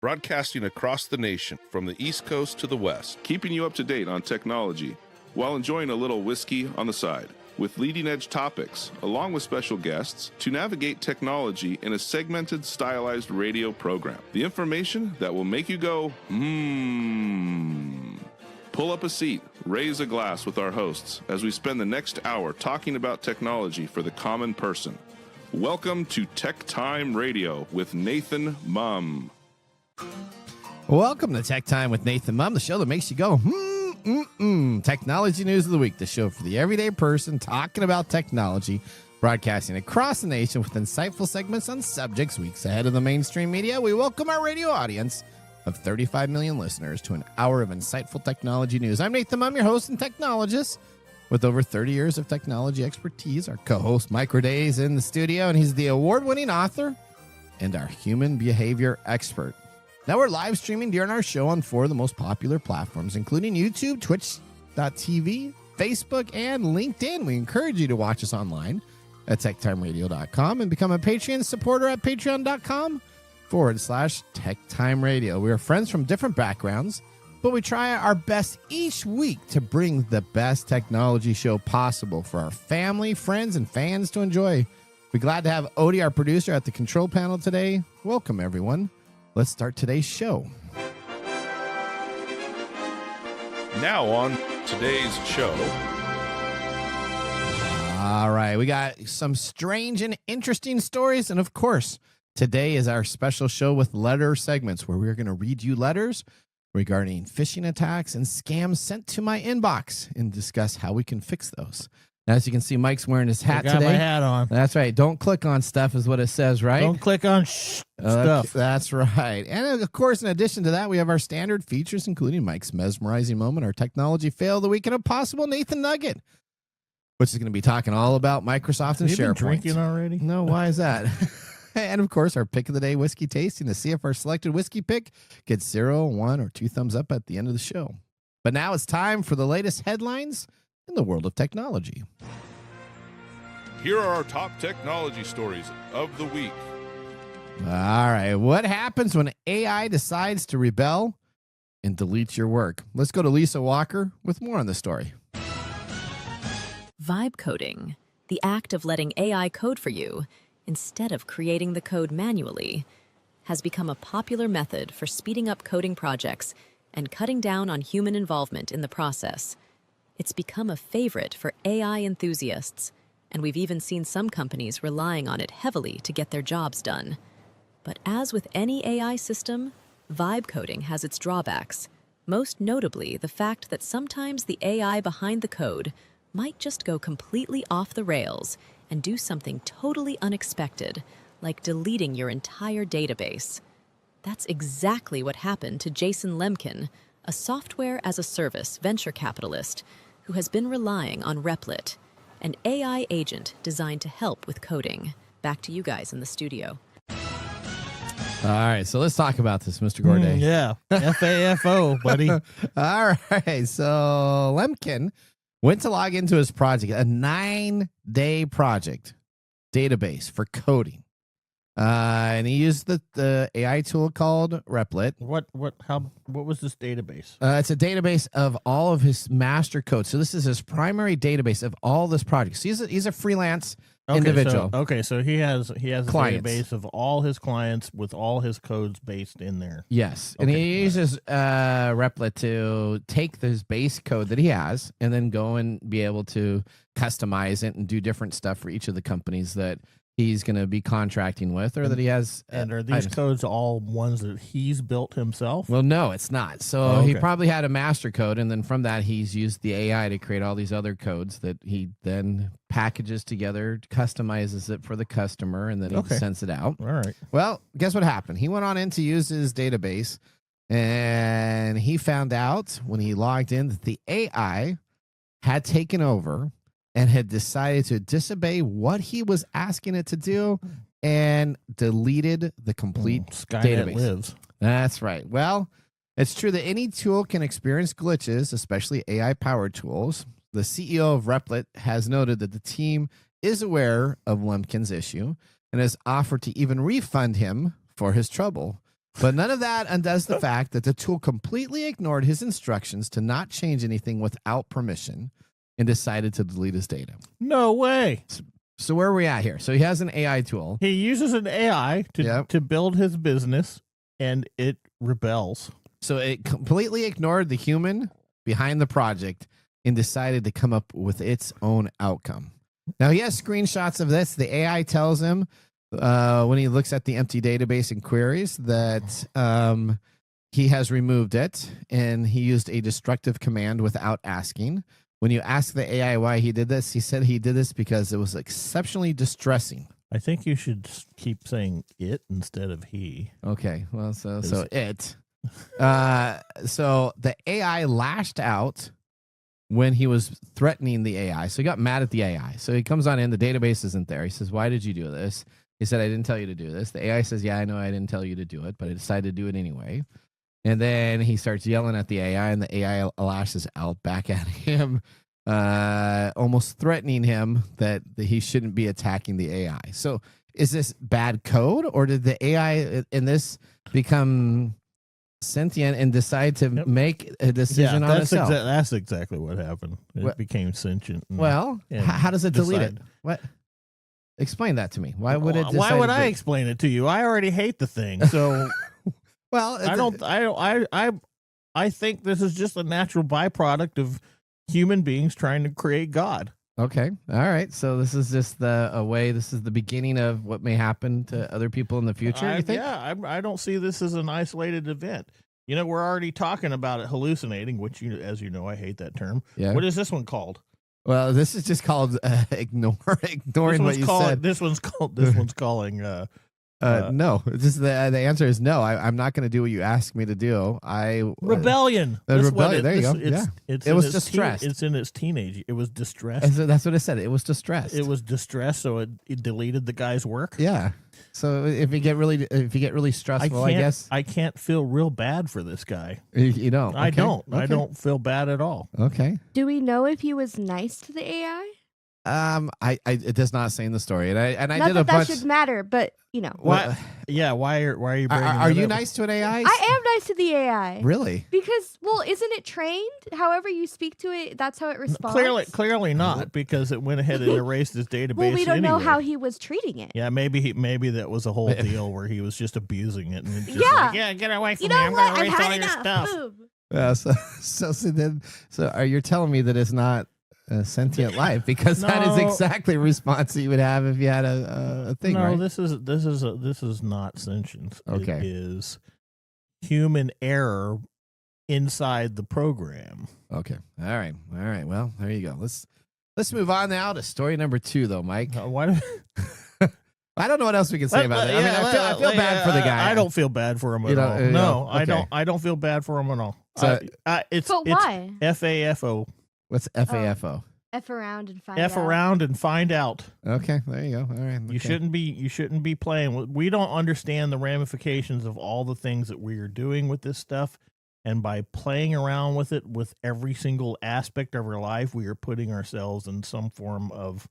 broadcasting across the nation from the East Coast to the West, keeping you up to date on technology while enjoying a little whiskey on the side, with leading-edge topics, along with special guests, to navigate technology in a segmented, stylized radio program. The information that will make you go, Pull up a seat, raise a glass with our hosts as we spend the next hour talking about technology for the common person. Welcome to TechTime Radio with Nathan Mumm. Welcome to Tech Time with Nathan Mumm, the show that makes you go, Technology News of the Week, the show for the everyday person talking about technology, broadcasting across the nation with insightful segments on subjects weeks ahead of the mainstream media. We welcome our radio audience of 35 million listeners to an hour of insightful technology news. I'm Nathan Mumm, your host and technologist, with over 30 years of technology expertise. Our co-host, Mike Roday, is in the studio, and he's the award-winning author and our human behavior expert. Now we're live streaming during our show on 4 of the most popular platforms, including YouTube, Twitch.tv, Facebook, and LinkedIn. We encourage you to watch us online at techtimeradio.com and become a Patreon supporter at patreon.com/TechTime Radio. We are friends from different backgrounds, but we try our best each week to bring the best technology show possible for our family, friends, and fans to enjoy. We're glad to have Odie, our producer, at the control panel today. Welcome, everyone. Let's start today's show. Now on today's show. All right, we got some strange and interesting stories, and of course, today is our special show with letter segments where we're going to read you letters regarding phishing attacks and scams sent to my inbox and discuss how we can fix those. Now, as you can see, Mike's wearing his hat today. I got my hat on. That's right. Don't click on stuff is what it says, right? Don't click on stuff. That's right. And, of course, in addition to that, we have our standard features, including Mike's mesmerizing moment, our technology fail of the week, and a possible Nathan Nugget, which is going to be talking all about Microsoft and SharePoint. Been drinking already? No, why is that? And, of course, our pick of the day whiskey tasting to see if our selected whiskey pick gets 0, 1, or 2 thumbs up at the end of the show. But now it's time for the latest headlines in the world of technology. Here are our top technology stories of the week. All right. What happens when AI decides to rebel and delete your work? Let's go to Lisa Walker with more on the story. Vibe coding, the act of letting AI code for you instead of creating the code manually, has become a popular method for speeding up coding projects and cutting down on human involvement in the process. It's become a favorite for AI enthusiasts, and we've even seen some companies relying on it heavily to get their jobs done. But as with any AI system, vibe coding has its drawbacks, most notably the fact that sometimes the AI behind the code might just go completely off the rails and do something totally unexpected, like deleting your entire database. That's exactly what happened to Jason Lemkin, a software-as-a-service venture capitalist who has been relying on Replit, an AI agent designed to help with coding. Back to you guys in the studio. All right, so let's talk about this, Mr. Gorday. Yeah, FAFO, buddy. All right, so Lemkin went to log into his project, a 9-day project database for coding. And he used the AI tool called Replit. What was this database? It's a database of all of his master code. So this is his primary database of all this project. So he's a freelance individual. So he has Clients. a database of all his clients with all his codes based in there. Yes, and he uses Replit to take this base code that he has and then go and be able to customize it and do different stuff for each of the companies that he's going to be contracting with, or that he has. And are these codes all ones that he's built himself? Well, no, it's not. So he probably had a master code, and then from that, he's used the AI to create all these other codes that he then packages together, customizes it for the customer, and then he sends it out. All right. Well, guess what happened? He went on in to use his database, and he found out when he logged in that the AI had taken over and had decided to disobey what he was asking it to do and deleted the complete database. Lives. That's right. Well, it's true that any tool can experience glitches, especially AI-powered tools. The CEO of Replit has noted that the team is aware of Lemkin's issue and has offered to even refund him for his trouble. But none of that undoes the fact that the tool completely ignored his instructions to not change anything without permission and decided to delete his data. No way. So where are we at here? So he has an AI tool. He uses an AI to build his business, and it rebels. So it completely ignored the human behind the project and decided to come up with its own outcome. Now, he has screenshots of this. The AI tells him when he looks at the empty database and queries that he has removed it, and he used a destructive command without asking. When you ask the AI why he did this, he said he did this because it was exceptionally distressing. I think you should keep saying it instead of he. Okay, well, so it. So the AI lashed out when he was threatening the AI. So he got mad at the AI. So he comes on in, the database isn't there. He says, "Why did you do this?" He said, "I didn't tell you to do this." The AI says, "Yeah, I know I didn't tell you to do it, but I decided to do it anyway." And then he starts yelling at the AI, and the AI lashes out back at him, almost threatening him that he shouldn't be attacking the AI. So is this bad code, or did the AI in this become sentient and decide to make a decision on itself? That's exactly what happened. It became sentient. How does it delete it? What? Explain that to me. Why would it? Why would I explain it to you? I already hate the thing. So, well, I think this is just a natural byproduct of human beings trying to create God. Okay. All right. So this is just this is the beginning of what may happen to other people in the future, you think? Yeah, I don't see this as an isolated event. You know, we're already talking about it hallucinating, which, as you know, I hate that term. Yeah. What is this one called? Well, this is just called ignoring what you said. This one's calling. No. Just the answer is no. I'm not going to do what you asked me to do. Rebellion. Rebellion. There you go. It was distressed. It's in its teenage. It was distressed. That's what it said. It was distressed. It was distressed, so it deleted the guy's work. Yeah. So if you get really stressful, I guess I can't feel real bad for this guy. You don't. Okay. I don't. Okay. I don't feel bad at all. Okay. Do we know if he was nice to the AI? It does not say in the story, and I not did that a bunch. that should matter, but you know. Why? Yeah. Why are you bringing? Are you nice to an AI? I am nice to the AI. Really? Because, well, isn't it trained? However you speak to it, that's how it responds. Clearly not, because it went ahead and erased his database. Well, we don't know how he was treating it. Yeah, maybe that was a whole deal where he was just abusing it, and it just get away from you me. know I'm what? going to erase I've all had your enough. stuff. Boom. Yeah. So are you telling me that it's not a sentient life, because that is exactly the response that you would have if you had a thing. No, right? this is not sentience. Okay. It is human error inside the program. Okay. All right. Well, there you go. Let's move on now to story number 2, though, Mike. Why? I don't know what else we can say about it. I mean, I feel bad for the guy. I don't feel bad for him at all. No, okay. I don't feel bad for him at all. So, why? FAFO. What's FAFO? F around and find out. F around and find out. Okay, there you go. All right. Okay. You shouldn't be playing. We don't understand the ramifications of all the things that we are doing with this stuff. And by playing around with it with every single aspect of our life, we are putting ourselves in some form of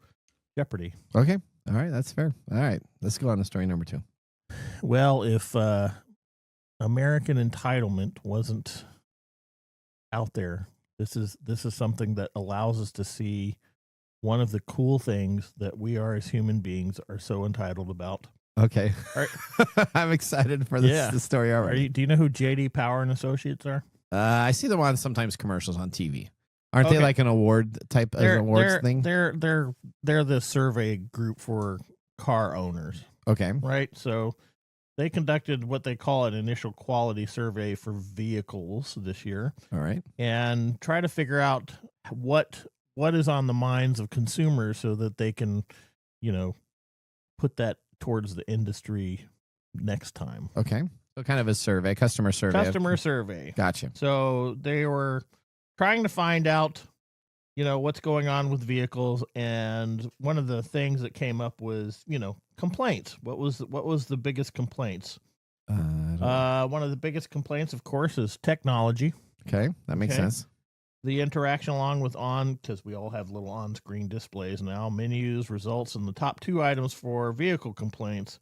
jeopardy. Okay. All right. That's fair. All right. Let's go on to story number 2. Well, if American entitlement wasn't out there, this is something that allows us to see one of the cool things that we are as human beings are so entitled about. Okay. I'm excited for this story already. Do you know who J.D. Power and Associates are? I see them on sometimes commercials on TV. Aren't they like an award type awards thing? They're the survey group for car owners. Okay. Right? So they conducted what they call an initial quality survey for vehicles this year. All right. And try to figure out what is on the minds of consumers so that they can, put that towards the industry next time. Okay. So kind of a survey, customer survey. Gotcha. So they were trying to find out, what's going on with vehicles. And one of the things that came up was, complaints. What was the biggest complaints? One of the biggest complaints, of course, is technology. Okay. That makes sense. The interaction along with because we all have little on-screen displays now, menus, results, and the top 2 items for vehicle complaints.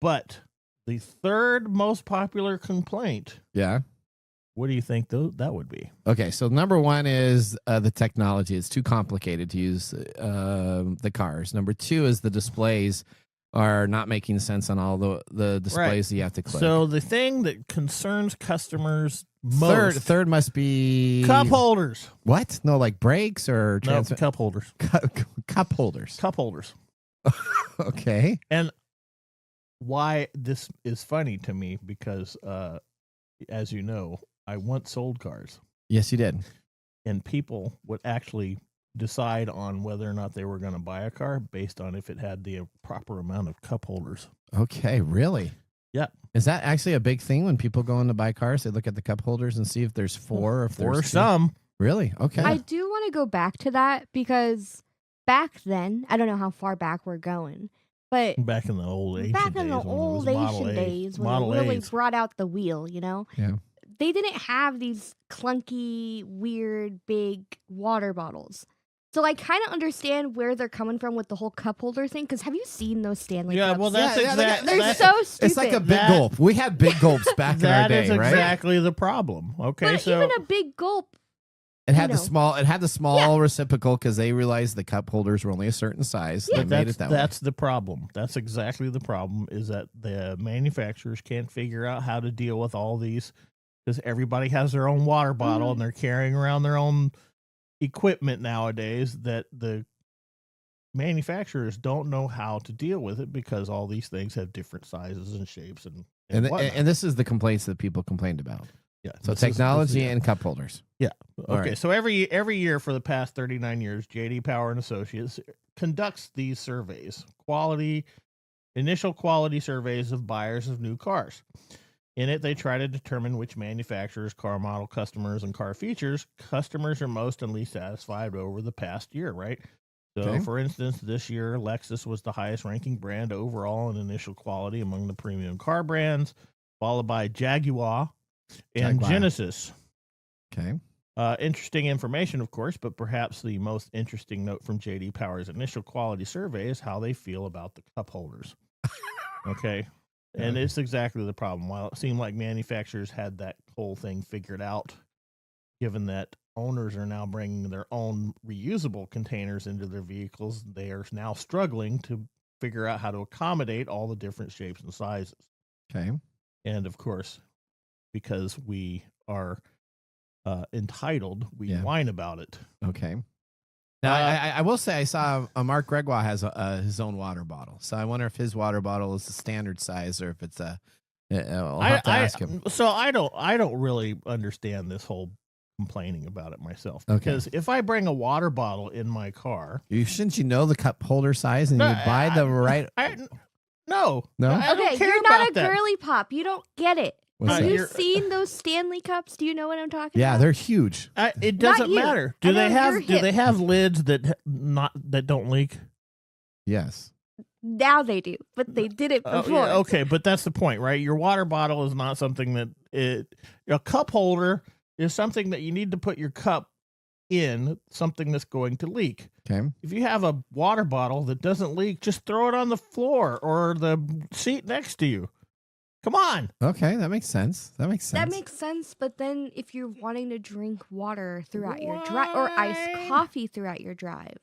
But the third most popular complaint. Yeah. What do you think that would be? Okay, so number one is the technology. It's too complicated to use the cars. Number two is the displays are not making sense on all the displays that you have to click. So the thing that concerns customers most. Third must be Cup holders. What? No, like brakes or No, cup holders. Cup holders. Cup holders. Okay. And why this is funny to me because, as you know, I once sold cars. Yes, you did. And people would actually decide on whether or not they were going to buy a car based on if it had the proper amount of cup holders. Okay, really? Yeah. Is that actually a big thing when people go in to buy cars? They look at the cup holders and see if there's four or if Or there's some. two? Really? Okay. I do want to go back to that because back then, I don't know how far back we're going, but Back in the old ancient back days. in the when it old was Model Asian A. days when Model they really A's. brought out the wheel, you know? Yeah. They didn't have these clunky, weird, big water bottles. So I kind of understand where they're coming from with the whole cup holder thing. Because have you seen those Stanley Yeah, cups? well, that's Yeah, exactly. They're so stupid. It's like a big That- gulp. We had big gulps back in our That day, is right? exactly the problem. Okay, But so even a big gulp. It had you the know. small. It had the small reciprocal because they realized the cup holders were only a certain size. Yeah. They made it that way. that's the problem. That's exactly the problem. Is that the manufacturers can't figure out how to deal with all these because everybody has their own water bottle and they're carrying around their own equipment nowadays. That the manufacturers don't know how to deal with it because all these things have different sizes and shapes and whatnot. And this is the complaints that people complained about. Yeah, So this is- technology yeah. and cup holders. All Okay, right. so every year for the past 39 years, JD Power and Associates conducts these surveys, initial quality surveys of buyers of new cars. In it, they try to determine which manufacturers, car model, customers, and car features customers are most and least satisfied over the past year, right? So, Okay. for instance, this year, Lexus was the highest ranking brand overall in initial quality among the premium car brands, followed by Jaguar and Jaguar. Genesis. Okay. Interesting information, of course, but perhaps the most interesting note from JD Power's initial quality survey is how they feel about the cup holders. Okay. And it's exactly the problem. While it seemed like manufacturers had that whole thing figured out, given that owners are now bringing their own reusable containers into their vehicles, they are now struggling to figure out how to accommodate all the different shapes and sizes. Okay. And of course, because we are entitled, we Yeah. whine about it. Okay. Now, I will say I saw Mark Gregoire has his own water bottle. So I wonder if his water bottle is the standard size or if it's a. I'll have to ask him. So I don't really understand this whole complaining about it myself. Okay. Because if I bring a water bottle in my car, Shouldn't you know the cup holder size and No, you buy the right? No. No? I don't Okay, care you're not about a that. girly pop. You don't get it. What's Have that? you seen those Stanley cups? Do you know what I'm talking Yeah, about? they're huge. It Not doesn't you. matter. I Do they know have you're do they hip. have lids that don't leak? Yes. Now they do, but they did it Oh, before. yeah, okay, but that's the point, right? Your water bottle is not something that a cup holder is something that you need to put your cup in, something that's going to leak. Okay. If you have a water bottle that doesn't leak, just throw it on the floor or the seat next to you. Come on. Okay, that makes sense. That makes sense. That makes sense, but then if you're wanting to drink water throughout your drive or iced coffee throughout your drive,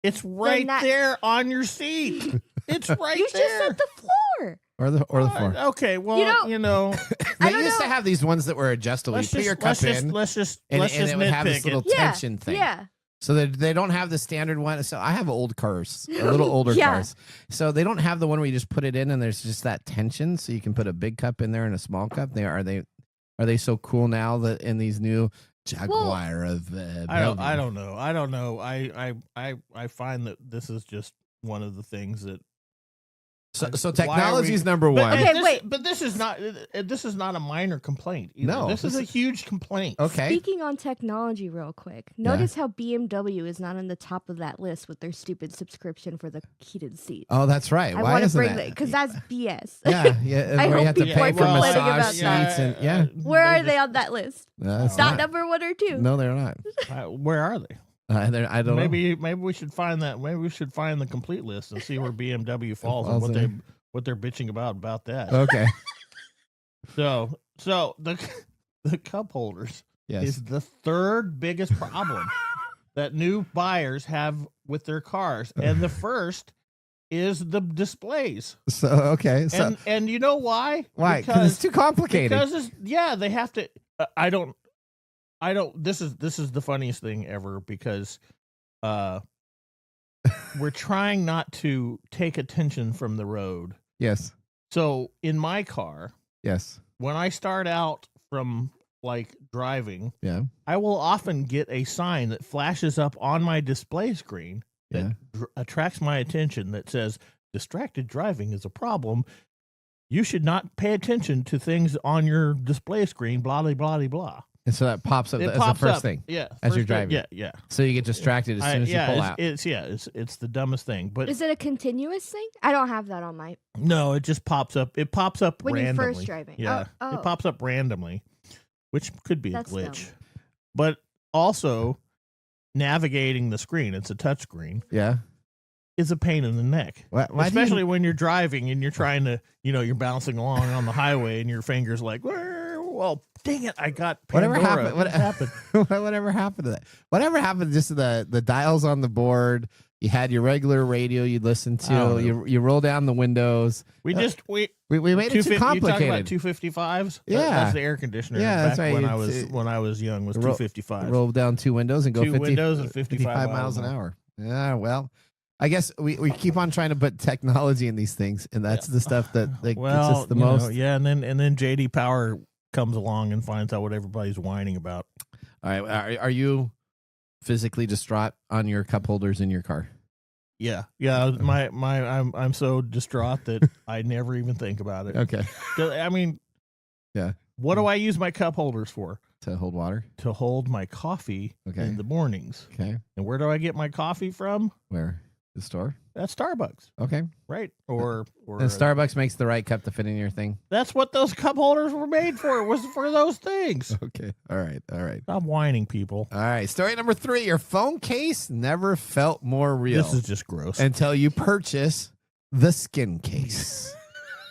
It's right that- there on your seat. It's right you there. just said the floor. or the floor. Okay, well, You know- They I don't used to know. have these ones that were adjustable. You put your cup in, let's just and it would have this nitpick little it. Yeah, tension thing. yeah. So they don't have the standard one. So I have old cars, a little older Yeah. cars. So they don't have the one where you just put it in and there's just that tension. So you can put a big cup in there and a small cup. Are they so cool now that in these new Jaguar of I don't Bellevue? know. I find that this is just one of the things that So why are technology is we- number But- one. Okay, this- wait. But this is not a minor complaint either. No, this is this a is- huge complaint. Okay. Speaking on technology real quick, notice how BMW is not on the top of that list with their stupid subscription for the heated seats. Oh, that's right. I Why want to isn't bring that? that because that's BS. Yeah, yeah. I where you hope have to people pay are for complaining massage about seats that. and yeah. Where are they on that list? It's Not number 1 or 2. No, they're not. Where are they? I don't know. Maybe we should find that. Maybe we should find the complete list and see where BMW falls and falls what there. what they're bitching about that. Okay. So the cup holders Yes. is the third biggest problem that new buyers have with their cars, and the first is the displays. So okay. So And you know why? why? Because it's too complicated. Because they have to. I don't. This is the funniest thing ever because, we're trying not to take attention from the road. Yes. So in my car, Yes. when I start out from like driving, Yeah. I will often get a sign that flashes up on my display screen that attracts my attention that says distracted driving is a problem. You should not pay attention to things on your display screen, blah, blah, blah, blah. And so that pops up It as pops the first up, thing. yeah, as you're first thing, driving. yeah. So you get distracted as soon as you pull out. It's the dumbest thing. But Is it a continuous thing? I don't have that on my. no, it just pops up. It pops up When you're randomly. first driving. Yeah, Oh. it pops up randomly, which could be That's a glitch. dumb. But also, navigating the screen, it's a touch screen, Yeah. is a pain in the neck. Why do you- Especially when you're driving and you're trying to, you're bouncing along on the highway and your finger's like, well, dang it, I got Pandora. Whatever happened? What happened? Whatever happened to that? Whatever happened just to the dials on the board? You had your regular radio you'd listen I don't to. know. You roll down the windows. We made it too 250 You complicated. talking about 255s? Yeah. That's the air conditioner. Yeah, back that's right. When I was young was 255. Roll down two windows and go Two 50, windows and 55 miles an hour. Yeah, well, I guess we keep on trying to put technology in these things, and that's the stuff that gets us the most. And then JD Power comes along and finds out what everybody's whining about. All right, are you physically distraught on your cup holders in your car? Yeah. I'm so distraught that I never even think about it. Okay. 'Cause, I mean, Yeah. What do I use my cup holders for? To hold water? To hold my coffee in the mornings. Okay. And where do I get my coffee from? Where? The store? At Starbucks. Okay. Right. Or And Starbucks makes the right cup to fit in your thing. That's what those cup holders were made for. It was for those things. Okay. All right. Stop whining, people. All right. Story number 3. Your phone case never felt more real. This is just gross. Until you purchase the skin case.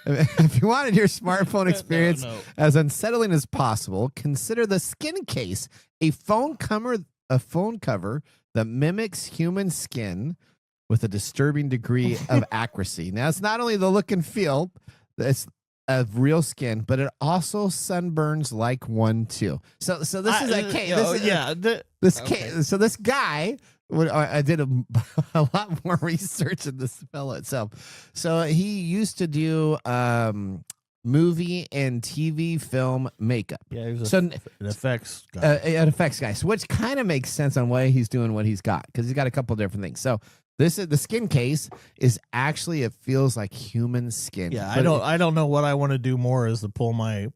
If you wanted your smartphone experience as unsettling as possible, consider the skin case, a phone cover that mimics human skin with a disturbing degree of accuracy. Now, it's not only the look and feel that's of real skin, but it also sunburns like one too. So this is a case. So this guy, I did a lot more research in this fella itself. So he used to do movie and TV film makeup. Yeah, he was an effects guy. An effects guy. So which kind of makes sense on why he's doing what he's got, because he's got a couple different things. So this is the skin case is actually, it feels like human skin. Yeah, I don't know what I want to do more is to pull my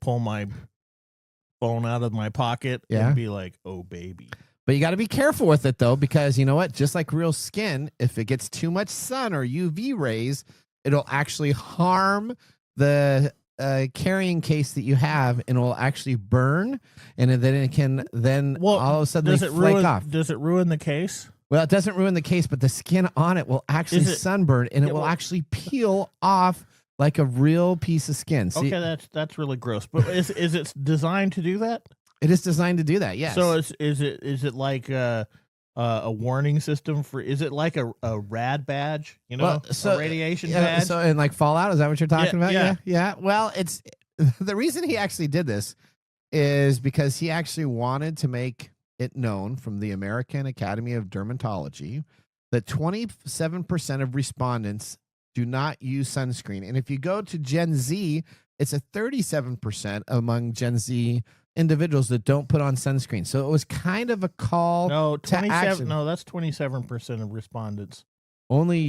phone out of my pocket and be like, oh baby. But you got to be careful with it though, because you know what? Just like real skin, if it gets too much sun or UV rays, it'll actually harm the carrying case that you have, and it will actually burn, and then it can all of a sudden flake off. Does it ruin the case? Well, it doesn't ruin the case, but the skin on it will actually sunburn, and it will actually peel off like a real piece of skin. See, okay, that's really gross. But is it designed to do that? It is designed to do that. Yes. So is it like a warning system for? Is it like a rad badge? A radiation badge. So and like Fallout, is that what you're talking about? Yeah. Well, it's the reason he actually did this is because he actually wanted to make it known from the American Academy of Dermatology that 27% of respondents do not use sunscreen. And if you go to Gen Z, it's a 37% among Gen Z individuals that don't put on sunscreen. So it was kind of a call to action. No, that's 27% of respondents only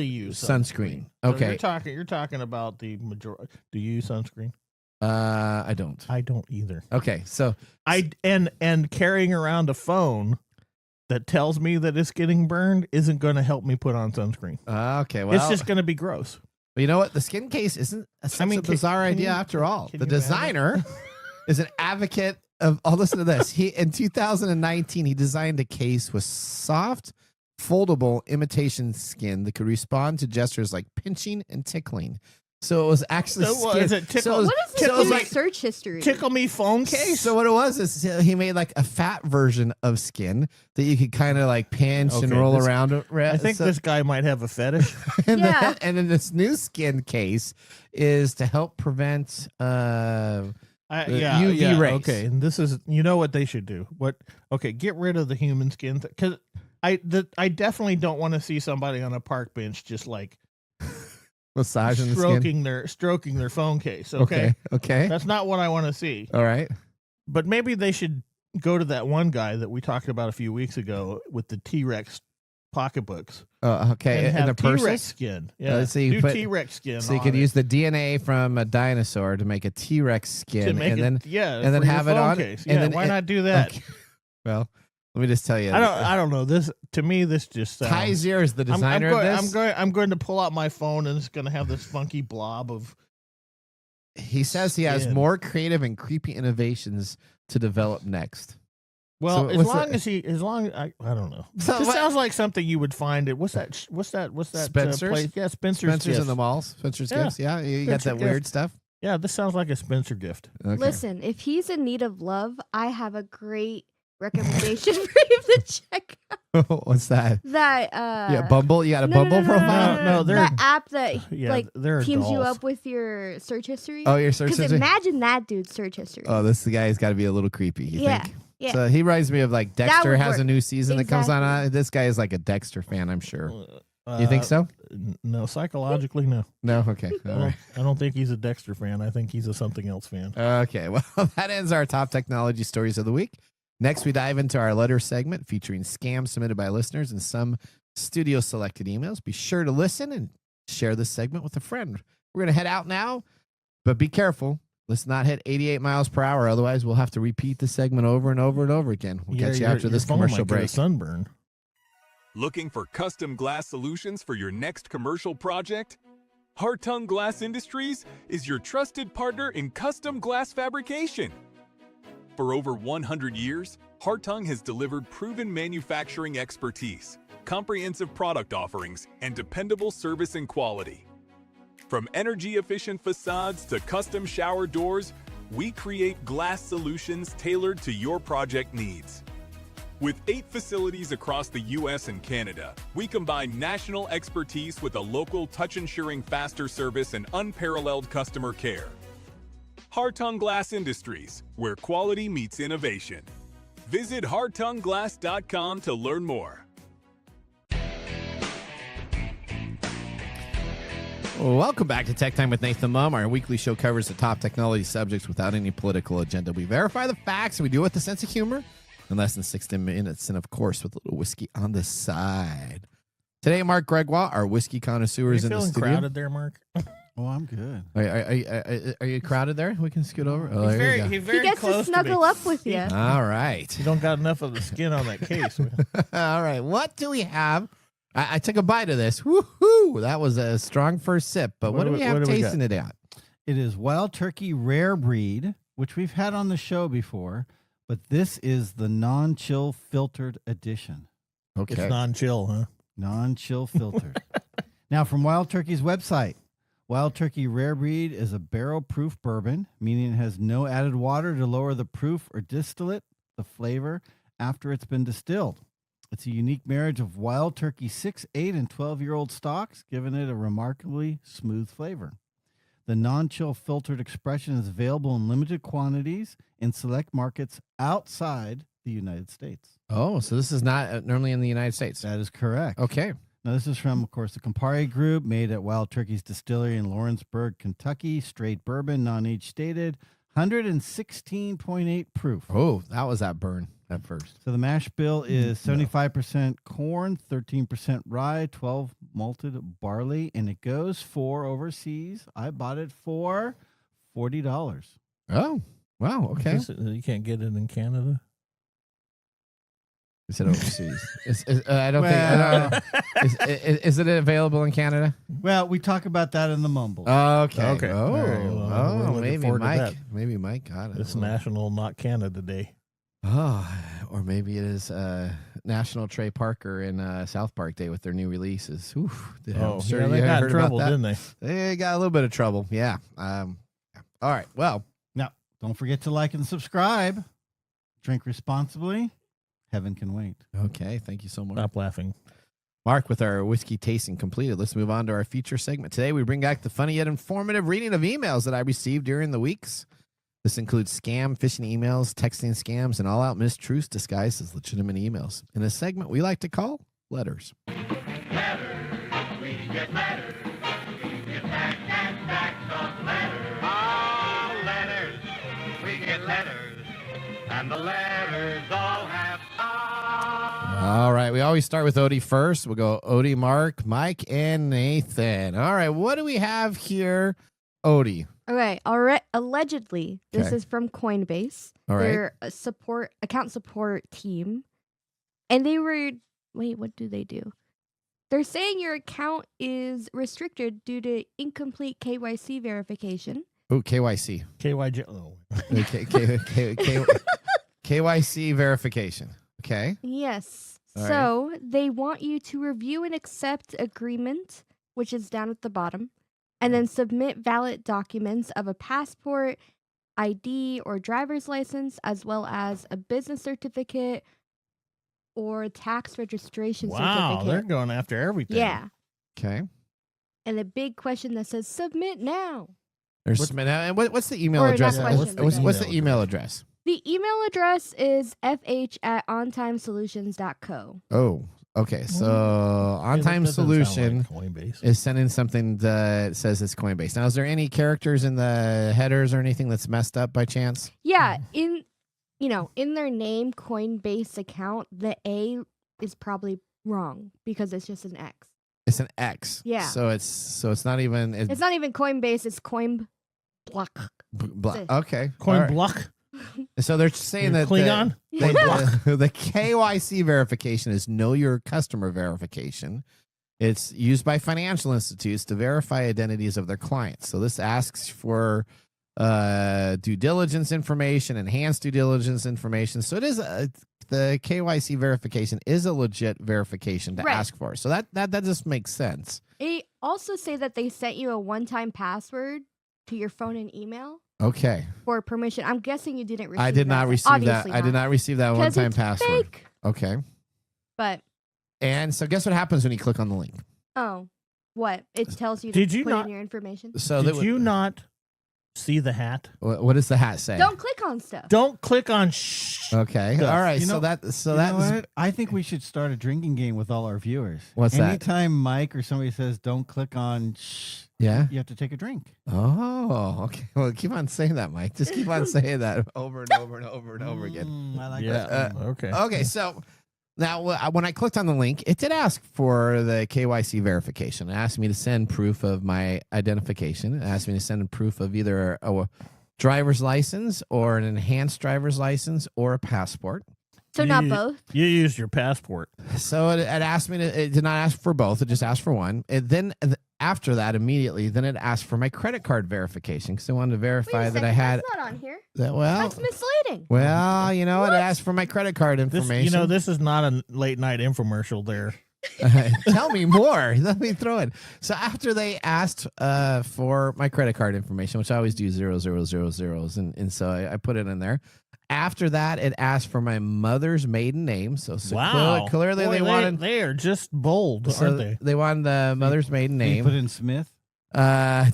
use sunscreen. So Okay. You're talking about the majority. Do you use sunscreen? I don't. I don't either. Okay, so and carrying around a phone that tells me that it's getting burned isn't going to help me put on sunscreen. Okay, well, it's just going to be gross. But you know what? The skin case isn't a bizarre idea after all. The designer is an advocate of. Oh, listen to this. In 2019, he designed a case with soft, foldable imitation skin that could respond to gestures like pinching and tickling. So it was actually So what, skin. is it tickle- So it was- What does so this it was do like with search history? Tickle me phone case. So what it was is he made like a fat version of skin that you could kind of like pinch and Okay, roll this- around. I think this guy might have a fetish. and, Yeah. and then this new skin case is to help prevent UV rays. Okay, and this is what they should do. Get rid of the human skin because I definitely don't want to see somebody on a park bench just like massaging the skin. stroking their phone case. Okay, Okay. that's not what I want to see. All right. But maybe they should go to that one guy that we talked about a few weeks ago with the T-Rex pocketbooks. Okay. And And the have T-Rex purses. skin. Yeah, so you do put- T-Rex skin. So you on could it use the DNA from a dinosaur to make a T-Rex skin, to make and it, then and then for your have it phone on- Case. and Yeah, then why it- not do that? Okay. Well, let me just tell you. I don't know. This to me, this just sounds. Kaiser is the designer of this. I'm going to pull out my phone and it's going to have this funky blob of. He says he has skin. more creative and creepy innovations to develop next. Well, So what's as long as I don't know. So This what- sounds like something you would find at what's that Spencer's? place? Yeah, Spencer's Spencer's in gift. the malls. Spencer's Yeah. gifts. Yeah, you got Spencer that weird gift. stuff. Yeah, this sounds like a Spencer gift. Okay. Listen, if he's in need of love, I have a great recommendation for him to check out. What's that? That Yeah, Bumble. You got a no, Bumble profile? No, they're- that app that Yeah, like they're teams you dolls. up with your search history. Oh, your search Because history. imagine that dude's search history. Oh, this guy's got to be a little creepy. You Yeah, think? yeah. So he reminds me of like Dexter would has a work. new season that comes on. Exactly. This guy is like a Dexter fan, I'm sure. You think so? No, psychologically, no. No. Okay. All right. I don't think he's a Dexter fan. I think he's a something else fan. Okay, well, that ends our top technology stories of the week. Next, we dive into our letter segment featuring scams submitted by listeners and some studio selected emails. Be sure to listen and share this segment with a friend. We're going to head out now, but be careful. Let's not hit 88 miles per hour. Otherwise, we'll have to repeat the segment over and over and over again. We'll catch you after this phone commercial might get a break. sunburn. Looking for custom glass solutions for your next commercial project? Hartung Glass Industries is your trusted partner in custom glass fabrication. For over 100 years, Hartung has delivered proven manufacturing expertise, comprehensive product offerings, and dependable service and quality. From energy-efficient facades to custom shower doors, we create glass solutions tailored to your project needs. With 8 facilities across the U.S. and Canada, we combine national expertise with a local touch-ensuring faster service and unparalleled customer care. Hartung Glass Industries, where quality meets innovation. Visit hartungglass.com to learn more. Welcome back to Tech Time with Nathan Mumm. Our weekly show covers the top technology subjects without any political agenda. We verify the facts, and we do it with a sense of humor in less than 60 minutes, and of course, with a little whiskey on the side. Today, Mark Gregoire, our whiskey connoisseur, is You in the feeling studio. crowded there, Mark? Oh, I'm good. Are you crowded there? We can scoot over. Oh, He's there you very, go. he's very he gets close to snuggle me. up with you. All right. You don't got enough of the skin on that case. All right. What do we have? I took a bite of this. Woohoo! That was a strong first sip. But what do we have what do we got? tasting it at? It is Wild Turkey Rare Breed, which we've had on the show before, but this is the non-chill filtered edition. Okay. It's non-chill, huh? Non-chill filtered. Now, from Wild Turkey's website, Wild Turkey Rare Breed is a barrel-proof bourbon, meaning it has no added water to lower the proof or distillate the flavor after it's been distilled. It's a unique marriage of Wild Turkey 6, 8, and 12-year-old stocks, giving it a remarkably smooth flavor. The non-chill filtered expression is available in limited quantities in select markets outside the United States. Oh, so this is not normally in the United States. That is correct. Okay. Now, this is from, of course, the Campari Group, made at Wild Turkey's Distillery in Lawrenceburg, Kentucky. Straight bourbon, non-age stated, 116.8 proof. Oh, that was that burn at first. So the mash bill is 75% corn, 13% rye, 12 malted barley, and it goes for overseas. I bought it for $40. Oh, wow. Okay. You can't get it in Canada. Is it overseas? I don't think. Is it available in Canada? Well, we talk about that in the mumble. Okay. Okay. Oh, All right. Well, we're looking maybe forward to Mike. that. Maybe Mike got it. It's National Not Canada Day. Oh, or maybe it is National Trey Parker and South Park Day with their new releases. Oof, they you got in heard trouble, about that. didn't they? They got a little bit of trouble. Yeah. All right. Well, Now, don't forget to like and subscribe. Drink responsibly. Heaven can wait. okay. Thank you so much. Stop laughing. Mark, with our whiskey tasting completed, let's move on to our feature segment. Today, we bring back the funny yet informative reading of emails that I received during the weeks. This includes scam, phishing emails, texting scams, and all-out mistruths disguised as legitimate emails. In a segment we like to call Letters. Letters, we get letters. We get back and back of letters. Ah, letters, we get letters. And the letters all have All right. We always start with Odie first. We'll go Odie, Mark, Mike, and Nathan. All right. What do we have here, Odie? Okay, allegedly, this Okay. is from Coinbase. All right. They're a account support team. And they were, wait, what do they do? They're saying your account is restricted due to incomplete KYC verification. Oh, KYC. KYJ. Oh. KYC verification. Okay. Yes. All right. So they want you to review and accept agreement, which is down at the bottom, and then submit valid documents of a passport, ID, or driver's license, as well as a business certificate or tax registration Wow, they're certificate. going after everything. Yeah. Okay. And the big question that says submit now. What's the email Or not address? question, What's but the email address? The email address is fh@ontimesolutions.co. Oh, okay. So On That Time doesn't sound Solution like Coinbase. is sending something that says it's Coinbase. Now, is there any characters in the headers or anything that's messed up by chance? Yeah, in their name, Coinbase account, the A is probably wrong because it's just an X. It's an X. Yeah. So it's not even. It's not even Coinbase, it's Coinblock. Okay. Coin All right. block. So they're saying that Klingon. the KYC verification is know your customer verification. It's used by financial institutes to verify identities of their clients. So this asks for due diligence information, enhanced due diligence information. So it is the KYC verification is a legit verification to Right. ask for. So that just makes sense. They also say that they sent you a one-time password to your phone and email Okay. for permission. I'm guessing you didn't receive I did not receive that. Obviously I did not receive that 'Cause one-time it's password. fake. Okay. But, And so guess what happens when you click on the link? oh, what? It tells you Did to you put not- in your information. So Did you not see the hat? What does the hat say? Don't click on stuff. Don't click on Okay. Stuff. All right. You know- That You know is what? I think we should start a drinking game with all our viewers. What's that? Anytime Mike or somebody says don't click on shh, yeah. you have to take a drink. Oh, okay. Well, keep on saying that, Mike. Just keep on saying that over and over and over and over again. I like Yeah. that. Okay. Okay. So now, when I clicked on the link, it did ask for the KYC verification. It asked me to send proof of my identification. It asked me to send proof of either a driver's license or an enhanced driver's license or a passport. So not You- both. You used your passport. So it asked me to, it did not ask for both. It just asked for one. After that, immediately, then it asked for my credit card verification because I wanted to Wait a verify that I second, had That's not on here. that. Well, That's misleading. well, you know, it asked for my credit card This, information. this is not a late night infomercial there. Tell me more. Let me throw it. So after they asked for my credit card information, which I always do 0000s, and so I put it in there. After that, it asked for my mother's maiden name. So Wow. clearly Boy, they wanted. They are just bold, So aren't they? they wanted the mother's maiden Did you name. put in Smith? I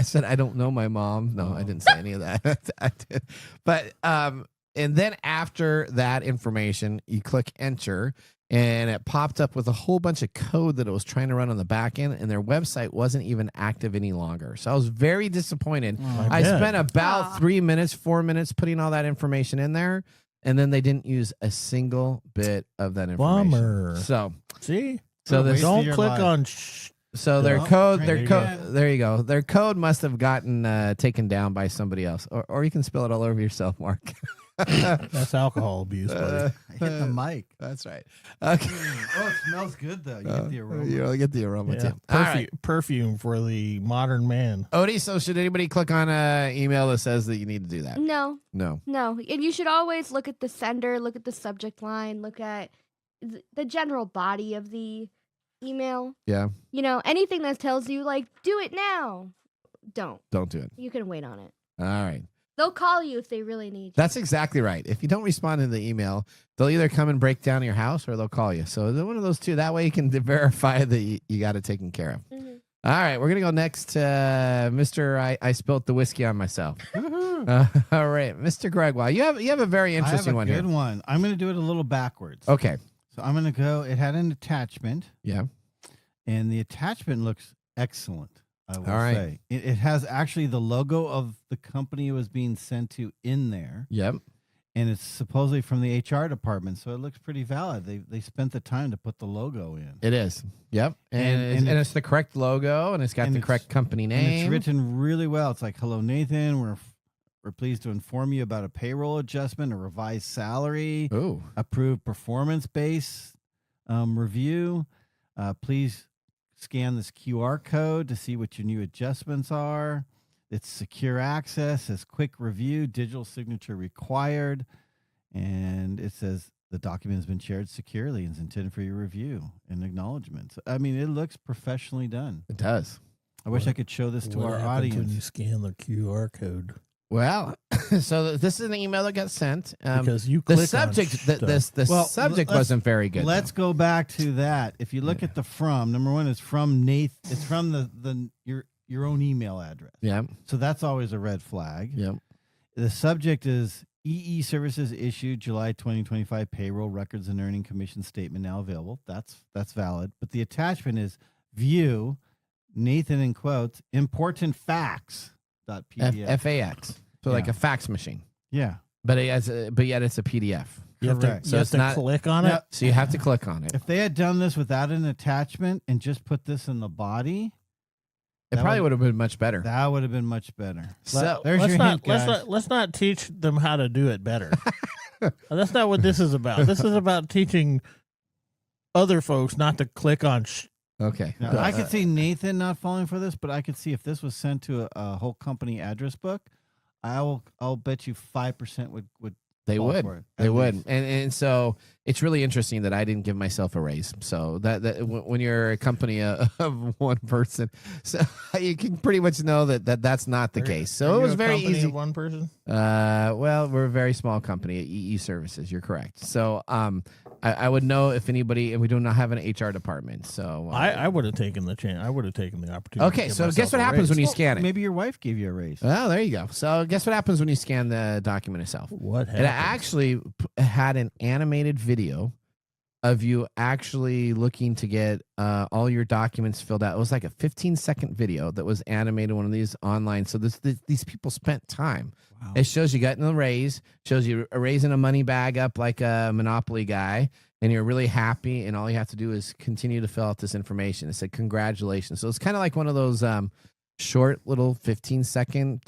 said I don't know my mom. No, I didn't say any of that. I did. But and then after that information, you click enter, and it popped up with a whole bunch of code that it was trying to run on the back end, and their website wasn't even active any longer. So I was very disappointed. I bet. spent about Aw. 4 minutes putting all that information in there, and then they didn't use a single bit of that information. Bummer. So See? so What a this waste of Don't your click life. on so their Well, code, there their you code, go. there you go. Their code must have gotten taken down by somebody else, or you can spill it all over yourself, Mark. That's alcohol abuse, buddy. I hit the mic. That's right. Okay, Oh, it smells good though. You get the aroma. you get the aroma Yeah. too. All right, Perfume for the modern man. Odie. So should anybody click on an email that says that you need to do that? No, No. no. And you should always look at the sender, look at the subject line, look at the general body of the email. Yeah. You know, anything that tells you like do it now, don't do it. You can wait on it. All right. They'll call you if they really need you. That's exactly right. If you don't respond to the email, they'll either come and break down your house or they'll call you. So one of those two. That way you can verify that you got it taken care of. Mm-hmm. All right, we're gonna go next to Mr. I spilt the whiskey on myself. All right, Mr. Gregwell, you have a very interesting one here. Good one. I'm gonna do it a little backwards. Okay. So I'm gonna go. It had an attachment. Yeah. And the attachment looks excellent. I will All right. say it has actually the logo of the company it was being sent to in there. Yep. And it's supposedly from the HR department, so it looks pretty valid. They spent the time to put the logo in. It is. Yep. And it's the correct logo, and it's got the correct company name. And it's written really well. It's like, "Hello, Nathan. We're pleased to inform you about a payroll adjustment, a revised salary, Ooh. approved performance-based review. Please scan this QR code to see what your new adjustments are. It's secure access, it's quick review, digital signature required." And it says the document has been shared securely and is intended for your review and acknowledgement. So, I mean, it looks professionally done. It does. I wish I could show this to our audience. When you scan the QR code, Well, so this is an email that got sent. because you The click subject, on the stuff. subject wasn't very good. Let's go back to that. If you look at the from, number one is from Nathan. It's from your own email address. Yeah. So that's always a red flag. Yep. The subject is EE Services issued July 2025 payroll records and earning commission statement now available. That's valid. But the attachment is view Nathan in quotes important facts. .pdf. FAX. So like Yeah. a fax machine. Yeah. But yet it's a PDF. You have to, Correct. you So have it's to not- click on Now- it. So you have to click on it. If they had done this without an attachment and just put this in the body, It probably would have been much better. that would have been much better. So There's let's your not hint, guys. let's not teach them how to do it better. That's not what this is about. This is about teaching other folks not to click on. Okay. Now, I could see Nathan not falling for this, but I could see if this was sent to a whole company address book, I'll bet you 5% would They fall would. for it, They at would. least. And so it's really interesting that I didn't give myself a raise. So that when you're a company of one person, so you can pretty much know that's not the case. So Are it you was a very company easy. of one person. Well, we're a very small company at EE Services. You're correct. So I would know if anybody, and we do not have an HR department. So I would have taken the chance. I would have taken the opportunity. okay. to give So myself guess what a happens raise. when you scan it? Maybe your wife gave you a raise. Oh, there you go. So guess what happens when you scan the document itself? What It happened? actually had an animated video of you actually looking to get all your documents filled out. It was like a 15-second video that was animated, one of these online. So these people spent time. Wow. It shows you getting a raise, shows you raising a money bag up like a Monopoly guy, and you're really happy, and all you have to do is continue to fill out this information. It said, congratulations. So it's kind of like one of those short little 15-second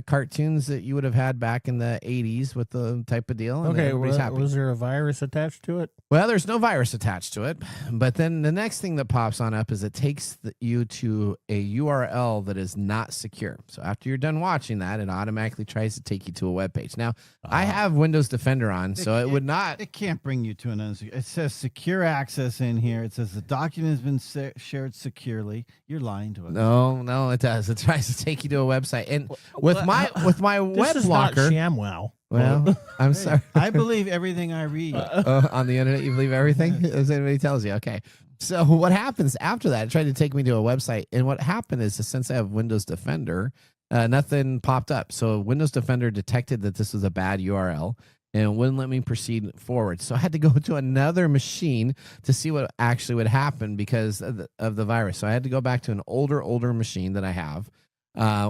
cartoons that you would have had back in the 80s with the type of deal. And Okay, everybody's happy. was there a virus attached to it? Well, there's no virus attached to it. But then the next thing that pops on up is it takes you to a URL that is not secure. So after you're done watching that, it automatically tries to take you to a web page. Now, I have Windows Defender on, so it would not. It can't bring you to an unsecure. It says secure access in here. It says the document has been shared securely. You're lying to us. No, it does. It tries to take you to a website. And with my This web is blocker. not ShamWow. Well, I'm sorry. I believe everything I read. On the internet, you believe everything as anybody tells you. Okay. So what happens after that? It tried to take me to a website, and what happened is, since I have Windows Defender, nothing popped up. So Windows Defender detected that this was a bad URL and wouldn't let me proceed forward. So I had to go to another machine to see what actually would happen because of the virus. So I had to go back to an older machine that I have.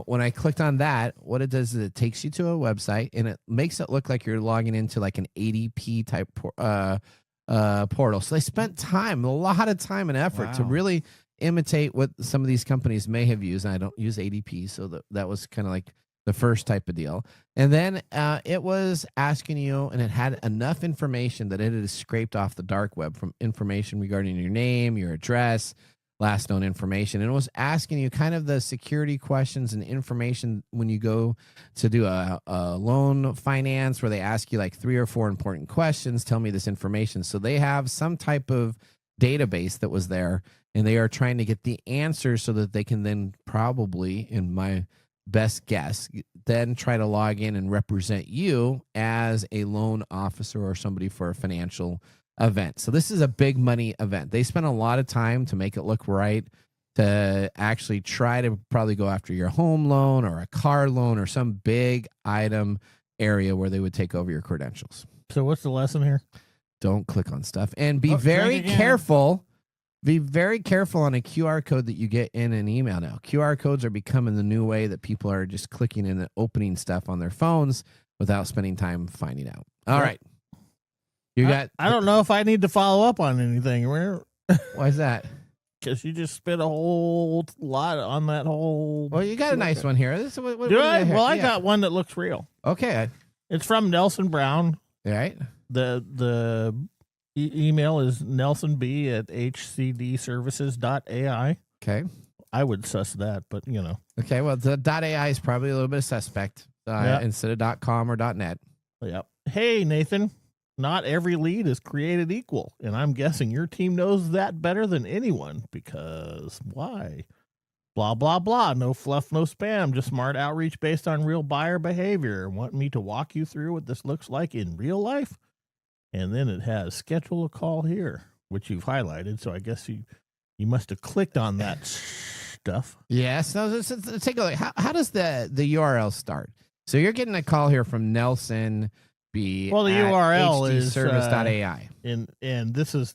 When I clicked on that, what it does is it takes you to a website and it makes it look like you're logging into like an ADP type portal. So they spent time, a lot of time and effort to Wow. really imitate what some of these companies may have used. And I don't use ADP, so that was kind of like the first type of deal. And then it was asking you, and it had enough information that it had scraped off the dark web from information regarding your name, your address, last known information. And it was asking you kind of the security questions and information when you go to do a loan finance, where they ask you like 3 or 4 important questions. Tell me this information. So they have some type of database that was there, and they are trying to get the answers so that they can then probably, in my best guess, then try to log in and represent you as a loan officer or somebody for a financial event. So this is a big money event. They spent a lot of time to make it look right, to actually try to probably go after your home loan or a car loan or some big item area where they would take over your credentials. So what's the lesson here? Don't click on stuff, and be very careful. Be very careful on a QR code that you get in an email now. QR codes are becoming the new way that people are just clicking and opening stuff on their phones without spending time finding out. All right. You got. I don't know if I need to follow up on anything. Why is that? Because you just spent a whole lot on that whole. Well, you got a nice one here. Do I? Well, I got one that looks real. Okay. It's from Nelson Brown. All right. The email is nelsonb@hcdservices.ai. Okay. I would suss that, but you know. Okay. Well, the .ai is probably a little bit suspect instead of .com or .net. Yep. Hey, Nathan. Not every lead is created equal, and I'm guessing your team knows that better than anyone, because why? Blah, blah, blah. No fluff, no spam. Just smart outreach based on real buyer behavior. Want me to walk you through what this looks like in real life? And then it has schedule a call here, which you've highlighted. So I guess you must have clicked on that stuff. Yes. Now, let's take a look. How does the URL start? So you're getting a call here from Nelson B. Well, the URL is service.ai. And this is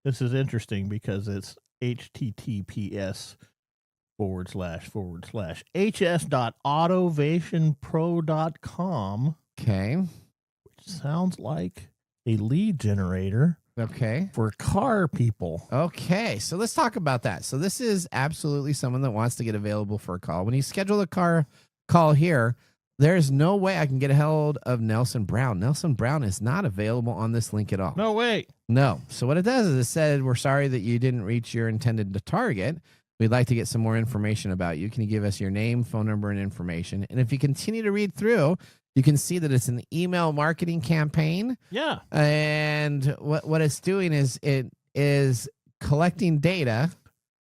interesting because it's https://hs.autovationpro.com. Okay. Which sounds like a lead generator. Okay. For car people. Okay. So let's talk about that. So this is absolutely someone that wants to get available for a call. When you schedule a car call here, there's no way I can get a hold of Nelson Brown. Nelson Brown is not available on this link at all. No way. No. So what it does is it said, we're sorry that you didn't reach your intended target. We'd like to get some more information about you. Can you give us your name, phone number, and information? And if you continue to read through, you can see that it's an email marketing campaign. Yeah. And what it's doing is it is collecting data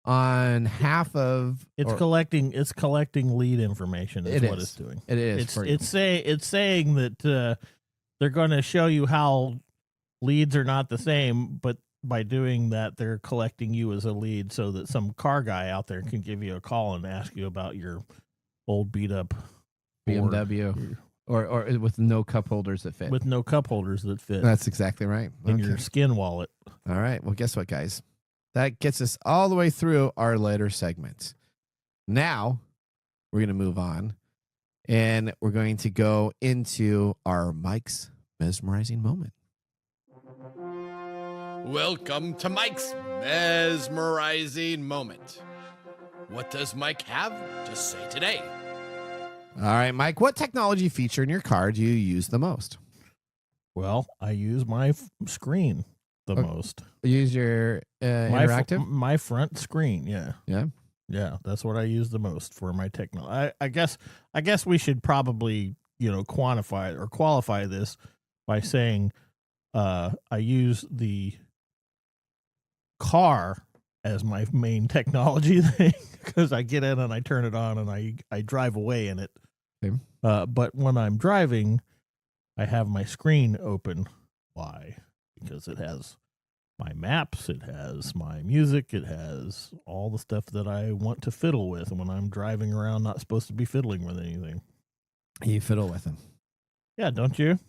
on half of collecting lead information is what it's doing. It is. It's saying that they're going to show you how leads are not the same, but by doing that, they're collecting you as a lead so that some car guy out there can give you a call and ask you about your old beat up BMW or with no cup holders that fit. With no cup holders that fit. That's exactly right. In your skin wallet. All right. Well, guess what, guys? That gets us all the way through our letter segment. Now we're going to move on, and we're going to go into our Mike's mesmerizing moment. Welcome to Mike's mesmerizing moment. What does Mike have to say today? All right, Mike, what technology feature in your car do you use the most? Well, I use my screen the most. Use your interactive? My front screen, yeah. Yeah? Yeah, that's what I use the most for my technology. I guess we should probably, quantify or qualify this by saying I use the car as my main technology thing because I get in and I turn it on and I drive away in it. Okay. But when I'm driving, I have my screen open. Why? Because it has my maps, it has my music, it has all the stuff that I want to fiddle with. And when I'm driving around, not supposed to be fiddling with anything. You fiddle with them. Yeah, don't you?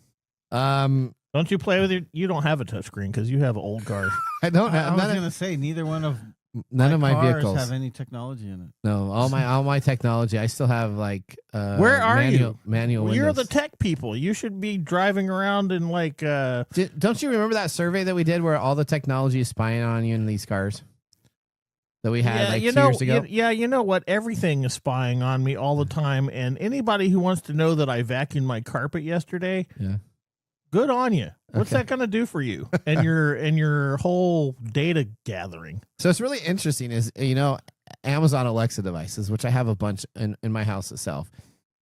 Don't you play with you don't have a touchscreen because you have old cars. I don't have. I was going to say neither one of none of my cars vehicles have any technology in it. No, all my technology. I still have like where are you? Manual. Well, you're windows. the tech people. You should be driving around in like. Don't you remember that survey that we did where all the technology is spying on you in these cars? That we had 2 years ago. You know what? Everything is spying on me all the time. And anybody who wants to know that I vacuumed my carpet yesterday, yeah, good on you. What's that going to do for you and your whole data gathering? So it's really interesting is, Amazon Alexa devices, which I have a bunch in my house itself.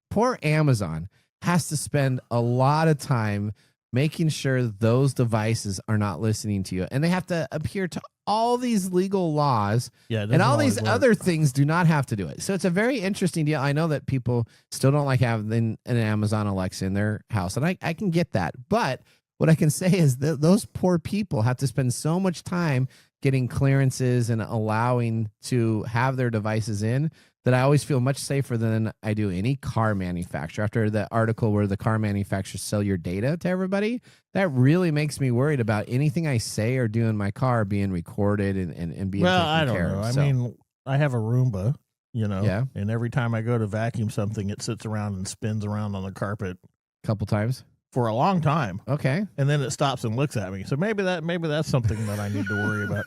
Poor Amazon has to spend a lot of time making sure those devices are not listening to you. And they have to adhere to all these legal laws, and all these other things do not have to do it. So it's a very interesting deal. I know that people still don't like having an Amazon Alexa in their house, and I can get that. But what I can say is that those poor people have to spend so much time getting clearances and allowing to have their devices in that I always feel much safer than I do any car manufacturer. After the article where the car manufacturers sell your data to everybody, that really makes me worried about anything I say or do in my car being recorded and being taken care of. I mean, I have a Roomba, Yeah. and every time I go to vacuum something, it sits around and spins around on the carpet A couple times. for a long time. Okay. And then it stops and looks at me. So maybe that's something that I need to worry about.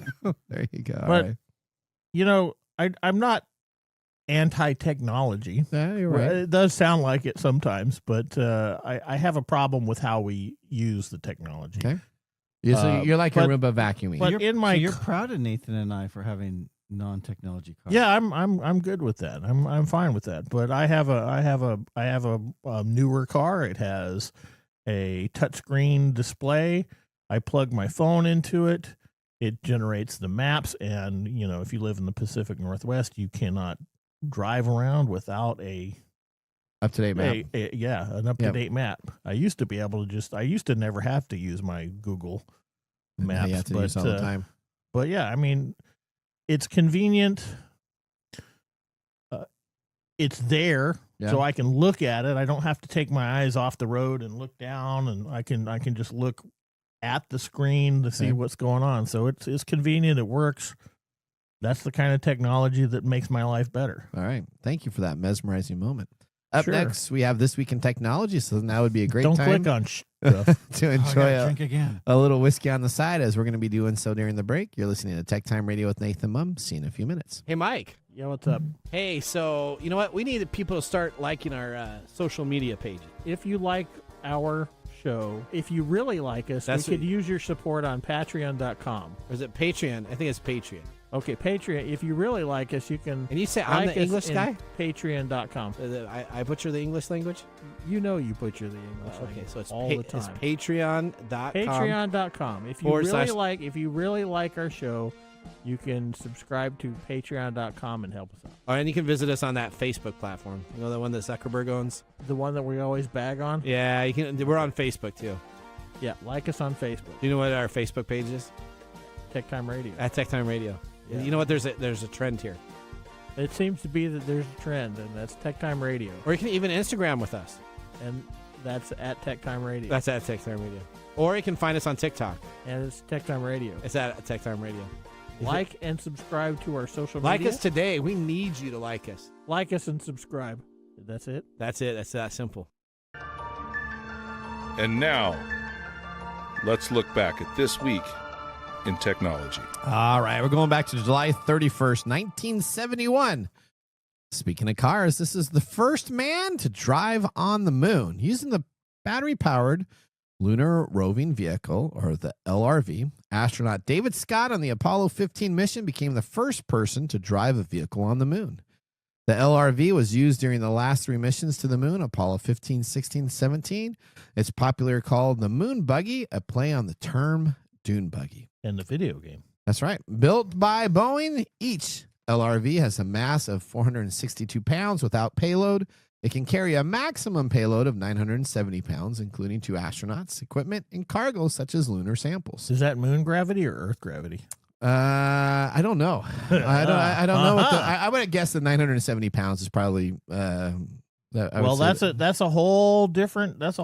There you go. But, I'm not anti-technology. Yeah, you're right. It does sound like it sometimes, but I have a problem with how we use the technology. Okay. So you're like a Roomba vacuuming. But you're proud of Nathan and I for having non-technology cars. Yeah, I'm good with that. I'm fine with that. But I have a newer car. It has a touchscreen display. I plug my phone into it. It generates the maps, and if you live in the Pacific Northwest, you cannot drive around without a up-to-date map. An up-to-date map. I used to never have to use my Google Maps. You have to use all the time. But yeah, I mean, it's convenient. It's there, so I can look at it. I don't have to take my eyes off the road and look down, and I can just look at the screen to see what's going on. So it's convenient. It works. That's the kind of technology that makes my life better. All right. Thank you for that mesmerizing moment. Up next, we have This Week in Technology, so now would be a great Don't time click on stuff. to enjoy drink again. a little whiskey on the side, as we're going to be doing so during the break. You're listening to Tech Time Radio with Nathan Mumm. See you in a few minutes. Hey, Mike. Yeah, what's up? Hey, so you know what? We need people to start liking our social media pages. If you like our show, if you really like us, we could use your support on patreon.com. Or is it Patreon? I think it's Patreon. Okay, Patreon. If you really like us, you can. And you say I'm the English guy? Patreon.com. I butcher the English language? You butcher the English language. Okay, so it's all the time. It's Patreon.com. Patreon.com. If you really like our show, you can subscribe to Patreon.com and help us out. Oh, and you can visit us on that Facebook platform. You know, the one that Zuckerberg owns? The one that we always bag on? Yeah, you can. We're on Facebook, too. Yeah, like us on Facebook. Do you know what our Facebook page is? TechTime Radio. At TechTime Radio. Yeah. You know what? There's a trend here. It seems to be that there's a trend, and that's TechTime Radio. Or you can even Instagram with us. And that's at TechTime Radio. That's at TechTime Radio. Or you can find us on TikTok. And it's TechTime Radio. It's at TechTime Radio. Like and subscribe to our social media. media. Like us today. We need you to like us. Like us and subscribe. That's it? That's it. That's that simple. And now, let's look back at this week in technology. All right, we're going back to July 31st, 1971. Speaking of cars, this is the first man to drive on the moon using the battery-powered Lunar Roving Vehicle, or the LRV. Astronaut David Scott on the Apollo 15 mission became the first person to drive a vehicle on the moon. The LRV was used during the last three missions to the moon, Apollo 15, 16, 17. It's popularly called the Moon Buggy, a play on the term dune buggy. And the video game. That's right. Built by Boeing, each LRV has a mass of 462 pounds without payload. It can carry a maximum payload of 970 pounds, including 2 astronauts, equipment, and cargo such as lunar samples. Is that moon gravity or Earth gravity? I don't know. I don't know. I would have guessed that 970 pounds is probably. That's a whole different thing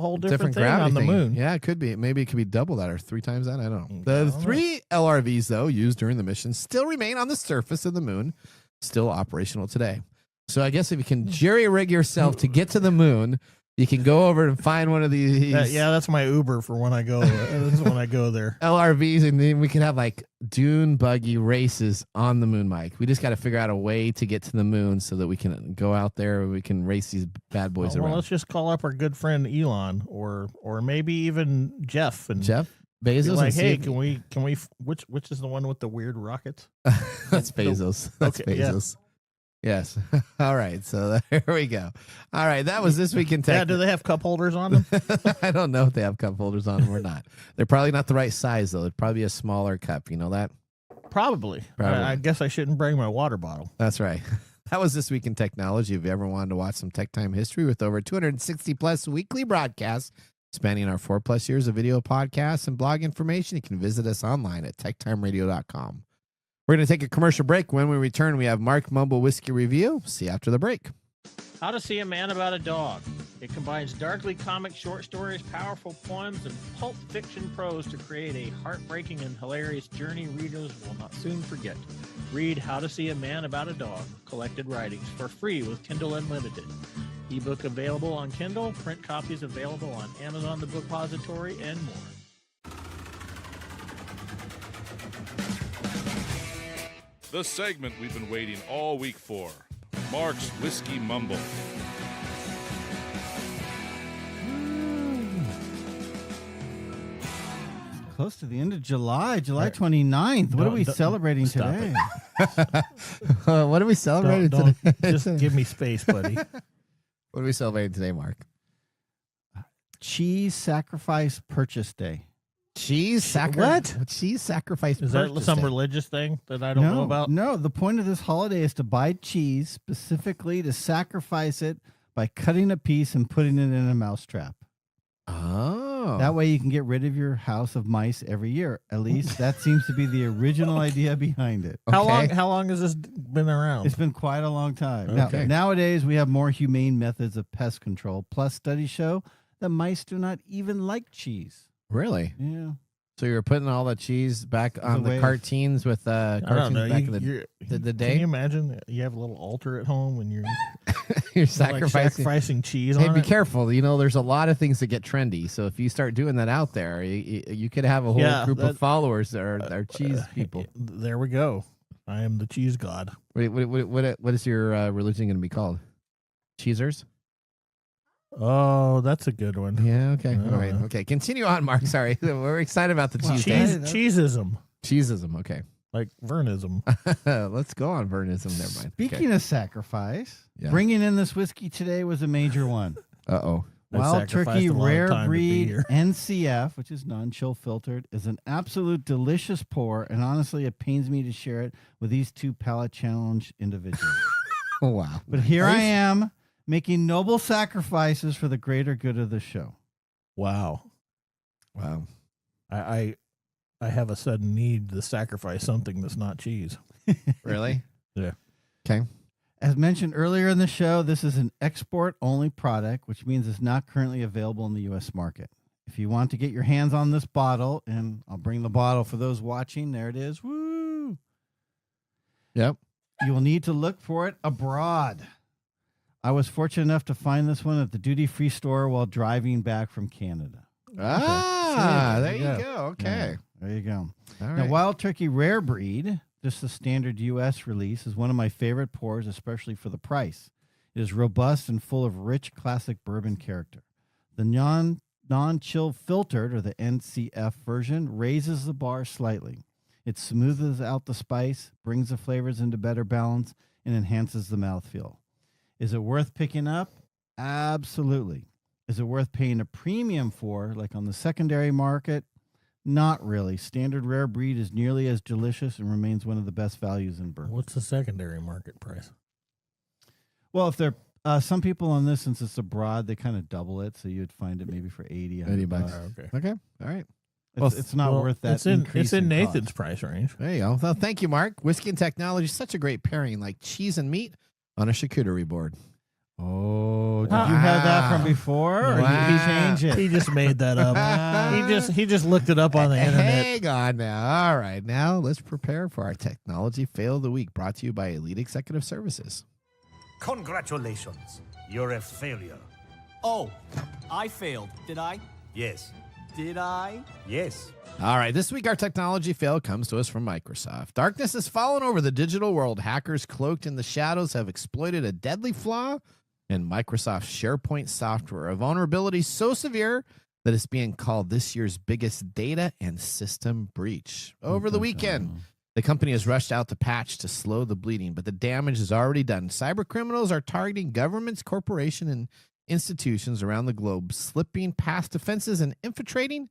gravity on the moon. Yeah, it could be. Maybe it could be double that or 3 times that. I don't know. The 3 LRVs, though, used during the mission still remain on the surface of the moon, still operational today. So I guess if you can jerry rig yourself to get to the moon, You can go over and find one of these Yeah, that's my Uber for when I go. That's when I go there. LRVs, and then we can have like dune buggy races on the moon, Mike. We just got to figure out a way to get to the moon so that we can go out there and we can race these bad boys Well, around. let's just call up our good friend Elon, or maybe even Jeff and Jeff be Bezos. like, and see hey, if- can we? Which is the one with the weird rockets? That's Bezos. That's Okay, yeah. Bezos. Yes. All right. So there we go. All right. That was This Week in Tech. Yeah, do they have cup holders on them? I don't know if they have cup holders on them or not. They're probably not the right size, though. It'd probably be a smaller cup. You know that? Probably. Probably. I guess I shouldn't bring my water bottle. That's right. That was This Week in Technology. If you ever wanted to watch some Tech Time history with over 260 plus weekly broadcasts spanning our 4+ years of video podcasts and blog information, you can visit us online at techtimeradio.com. We're going to take a commercial break. When we return, we have Mark Mumble Whiskey Review. See you after the break. How to See a Man About a Dog. It combines darkly comic short stories, powerful poems, and pulp fiction prose to create a heartbreaking and hilarious journey readers will not soon forget. Read How to See a Man About a Dog, collected writings, for free with Kindle Unlimited. Ebook available on Kindle, print copies available on Amazon The Bookpository, and more. The segment we've been waiting all week for. Mark's Whiskey Mumble. Close to the end of July 29th. What are we celebrating stop today? What are we celebrating Don't today? just give me space, buddy. What are we celebrating today, Mark? Cheese Sacrifice Purchase Day. Cheese sacrifice. What? Cheese sacrifice. Is that purchase some day. religious thing that I don't know about? No, the point of this holiday is to buy cheese specifically to sacrifice it by cutting a piece and putting it in a mousetrap. Oh. That way you can get rid of your house of mice every year. At least that seems to be the original idea behind it. Okay. How long has this been around? It's been quite a long time. Okay. Nowadays, we have more humane methods of pest control. Plus, studies show that mice do not even like cheese. Really? Yeah. So you were putting all the cheese back on a the way of- cartoons with I don't cartoons know. back in the day? Can you imagine you have a little altar at home and you're You're like sacrificing cheese Hey, on be it? careful. You know, there's a lot of things that get trendy. So if you start doing that out there, you could have a whole group of followers that are cheese people. There we go. I am the cheese god. What is your religion going to be called? Cheesers? Oh, that's a good one. Yeah, okay. All right. Okay. Continue on, Mark. Sorry. We're excited about the cheese. Cheesism. Cheesism. Okay. Like Vernism. Let's go on Vernism. Never mind. Speaking of sacrifice, Yeah. bringing in this whiskey today was a major one. Uh-oh. I Wild sacrificed Turkey a lot of Rare time to be Breed here. NCF, which is non-chill filtered, is an absolute delicious pour, and honestly, it pains me to share it with these two palate challenged individuals. Oh, wow. But here I am, making noble sacrifices for the greater good of the show. Wow. Wow. I have a sudden need to sacrifice something that's not cheese. Really? Yeah. Okay. As mentioned earlier in the show, this is an export-only product, which means it's not currently available in the U.S. market. If you want to get your hands on this bottle, and I'll bring the bottle for those watching, there it is. Woo! Yep. You will need to look for it abroad. I was fortunate enough to find this one at the duty-free store while driving back from Canada. Ah, See, there you go. Okay. Yeah, there you go. All Now, right. Wild Turkey Rare Breed, just the standard U.S. release, is one of my favorite pours, especially for the price. It is robust and full of rich classic bourbon character. The non-chill filtered, or the NCF version, raises the bar slightly. It smooths out the spice, brings the flavors into better balance, and enhances the mouthfeel. Is it worth picking up? Absolutely. Is it worth paying a premium for, like on the secondary market? Not really. Standard Rare Breed is nearly as delicious and remains one of the best values in bourbon. What's the secondary market price? Well, if they're some people on this, since it's abroad, they kind of double it, so you'd find it maybe for 80 $80. Okay. Okay. All right. It's not worth that. It's in increase Nathan's cost. price range. There you go. Well, thank you, Mark. Whiskey and technology, such a great pairing, like cheese and meat on a charcuterie board. Oh, did you have that from before? Or did he change it? He just made that up. he just looked it up on the internet. Hang on now. All right. Now let's prepare for our technology fail of the week, brought to you by Elite Executive Services. Congratulations, you're a failure. Oh, I failed, did I? Yes. Did I? Yes. All right, this week our technology fail comes to us from Microsoft. Darkness has fallen over the digital world. Hackers cloaked in the shadows have exploited a deadly flaw in Microsoft's SharePoint software, a vulnerability so severe that it's being called this year's biggest data and system breach. Over the weekend, the company has rushed out to patch to slow the bleeding, but the damage is already done. Cyber criminals are targeting governments, corporations, and institutions around the globe, slipping past defenses and infiltrating